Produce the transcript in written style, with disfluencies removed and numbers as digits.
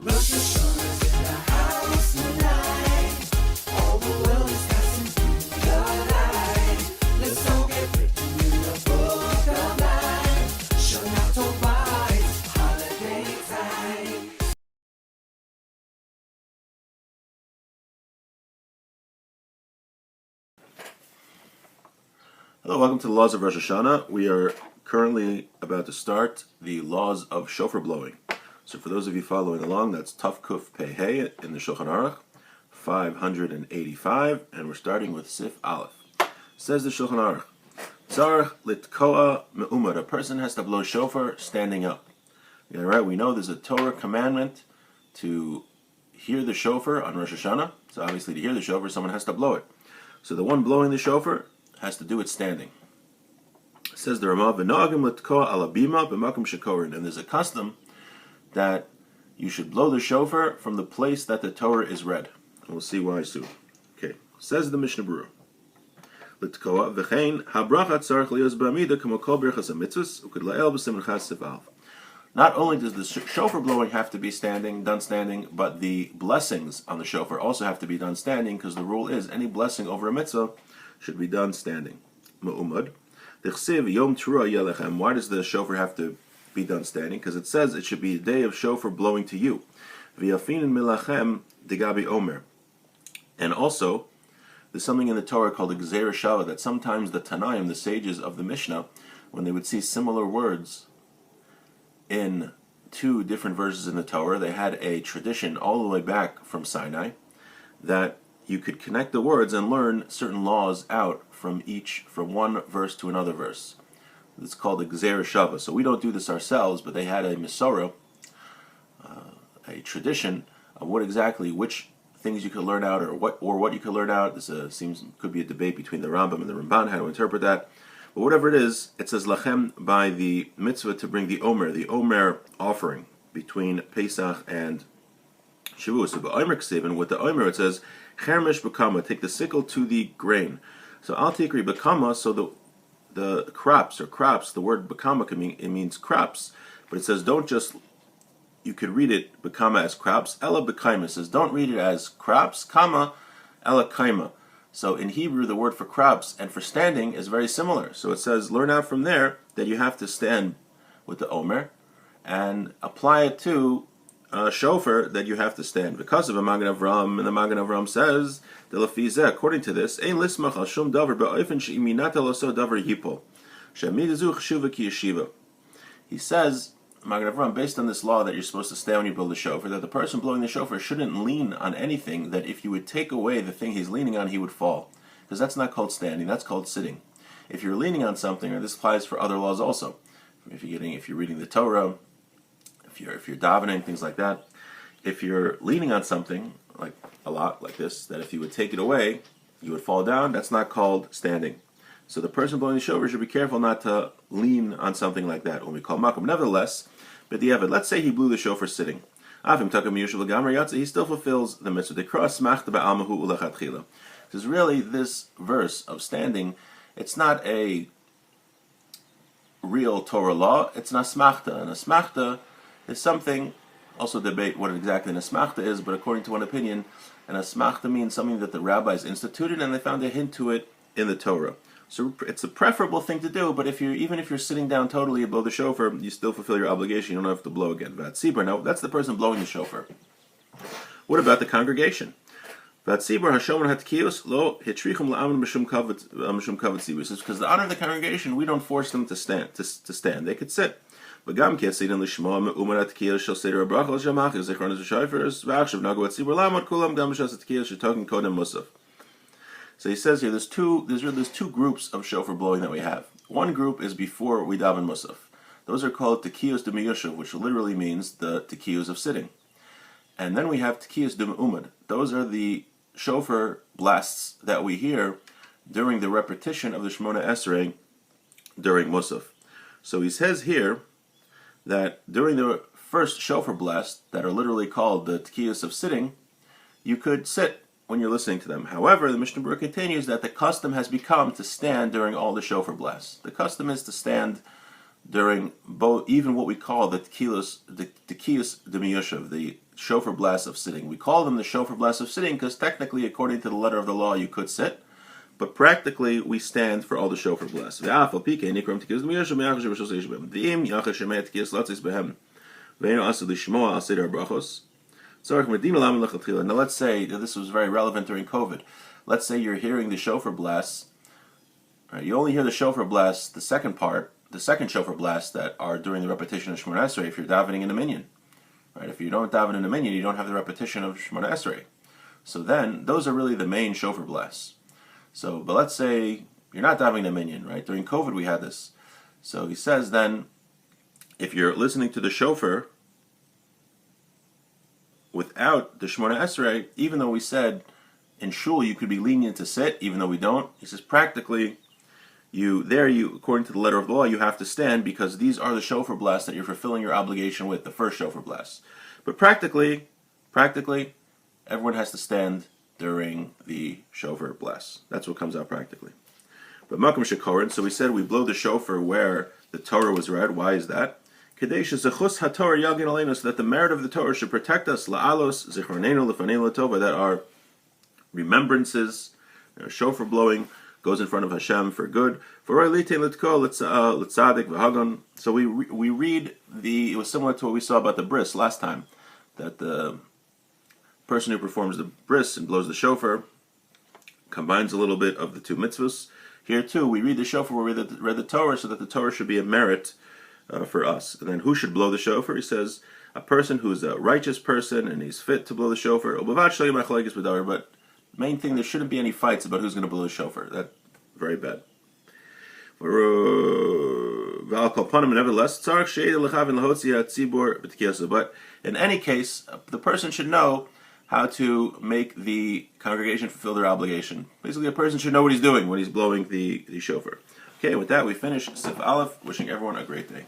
Rosh Hashanah's in the house tonight. All the world is passing through the light. Let's all get written in the book of life. Shana Tova, it's holiday time. Hello, welcome to the Laws of Rosh Hashanah. We are currently about to start the Laws of Shofar Blowing. So for those of you following along, that's Tuf Kuf Pei Hey in the Shulchan Aruch, 585, and we're starting with Sif Aleph. Says the Shulchan Aruch, Tzarech litkoa me'umad, a person has to blow shofar standing up. Yeah, right, we know there's a Torah commandment to hear the shofar on Rosh Hashanah. So obviously to hear the shofar, someone has to blow it. So the one blowing the shofar has to do it standing. It says the Ramah, V'noagim litkoa ala bima b'makom shekorin, and there's a custom that you should blow the shofar from the place that the Torah is read. And we'll see why soon. Okay, says the Mishnah Berurah. Litkoa v'chein habracha tzarech lios b'amida k'mo kol birchas hamitzvos u'k'dla'el b'simchas sivav. Not only does the shofar blowing have to be done standing, but the blessings on the shofar also have to be done standing, because the rule is any blessing over a mitzvah should be done standing. Ma'umad. D'chsiv yom teruah yelechem. Why does the shofar have to be done standing? Because it says it should be a day of shofar blowing to you. V'yafinin milachem digabi omer. And also, there's something in the Torah called a Gzeira Shava, that sometimes the Tanaim, the sages of the Mishnah, when they would see similar words in two different verses in the Torah, they had a tradition all the way back from Sinai that you could connect the words and learn certain laws out from one verse to another verse. It's called a Gzeira Shava. So we don't do this ourselves, but they had a Masorah, a tradition of which things you could learn out, or what you could learn out. This could be a debate between the Rambam and the Ramban how to interpret that. But whatever it is, it says lachem by the mitzvah to bring the Omer offering between Pesach and Shavuos. So b'Omer Ksiv, and with the Omer it says Chermesh b'kama, take the sickle to the grain. So al tikri b'kama, so the crops, the word b'kama means crops, but it says don't just, you could read it b'kama as crops, ella b'kaima, says don't read it as crops, kama, ella kaima. So in Hebrew, the word for crops and for standing is very similar. So it says, learn out from there that you have to stand with the Omer and apply it to shofar, that you have to stand. Because of a Magen Avram, and the Magen Avram says, according to this, Ein lismach al shum davar ba'ofen she'iminat aloso davar yipol. She'amidazu chshuva ki yeshiva. He says, Magen Avram, based on this law that you're supposed to stay when you blow the shofar, that the person blowing the shofar shouldn't lean on anything, that if you would take away the thing he's leaning on, he would fall. Because that's not called standing, that's called sitting. If you're leaning on something, or this applies for other laws also, if you're reading the Torah, if you're davening, things like that, if you're leaning on something, like a lot like this, that if you would take it away, you would fall down, that's not called standing. So the person blowing the shofar should be careful not to lean on something like that, when we call makom. Nevertheless, but let's say he blew the shofar sitting. He still fulfills the mitzvah. Because really, this verse of standing, it's not a real Torah law, it's an asmachta. An asmachta is something, also debate what exactly an asmachta is, but according to one opinion, an asmachta means something that the rabbis instituted, and they found a hint to it in the Torah. So it's a preferable thing to do, but even if you're sitting down totally above the shofar, you still fulfill your obligation. You don't have to blow again. Vatzibur, now that's the person blowing the shofar. What about the congregation? Vatzibur hashomer hatkiyos lo hitrichum la'amen mishum kavet. Because the honor of the congregation, we don't force them to stand. They could sit. V'gam kesidin lishma me'umar hatkiyos shel seder abrachos shamach zichronos v'shayfers v'achshav nagu vatzibur lamot kulam gam shas hatkiyos shetokin kodem musaf. So he says here, there's two groups of shofar blowing that we have. One group is before we daven musaf. Those are called tekiyos de miyushav, which literally means the tekiyos of sitting. And then we have tekiyos de me'umad. Those are the shofar blasts that we hear during the repetition of the Shemona Esrei during musaf. So he says here that during the first shofar blast, that are literally called the tekiyos of sitting, you could sit when you're listening to them. However, the Mishnah Berurah continues that the custom has become to stand during all the shofar blasts. The custom is to stand during both, even what we call the Tekiyos Demiyushav, the shofar blast of sitting. We call them the shofar blast of sitting because technically, according to the letter of the law, you could sit, but practically we stand for all the shofar blasts. Now let's say that this was very relevant during COVID. Let's say you're hearing the shofar blasts. Right, you only hear the shofar blasts, the second shofar blasts that are during the repetition of Shemona Esrei if you're davening in a minyan. Right, if you don't daven in a minyan, you don't have the repetition of Shemona Esrei. So then, those are really the main shofar blasts. So, but let's say you're not davening in a minyan, right? During COVID we had this. So he says then, if you're listening to the shofar without the Shemona Esrei, even though we said in shul you could be lenient to sit, even though we don't, he says practically, according to the letter of the law, you have to stand because these are the shofar blasts that you're fulfilling your obligation with, the first shofar blast. But practically, everyone has to stand during the shofar blast. That's what comes out practically. But Makom Shekorin, so we said we blow the shofar where the Torah was read. Why is that? Kadesh zechus haTorah yagin aleinu, so that the merit of the Torah should protect us. La'alos zichronenu lefanenu latova, that our remembrances, shofar blowing goes in front of Hashem for good. For litzadik v'hagon. So we read it was similar to what we saw about the bris last time, that the person who performs the bris and blows the shofar combines a little bit of the two mitzvahs. Here too, we read the shofar where we read the Torah, so that the Torah should be a merit for us. And then who should blow the shofar? He says a person who's a righteous person and he's fit to blow the shofar. But main thing, there shouldn't be any fights about who's going to blow the shofar. That's very bad. Nevertheless, but in any case, the person should know how to make the congregation fulfill their obligation. Basically, a person should know what he's doing when he's blowing the shofar. Okay, with that, we finish Sif Aleph, wishing everyone a great day.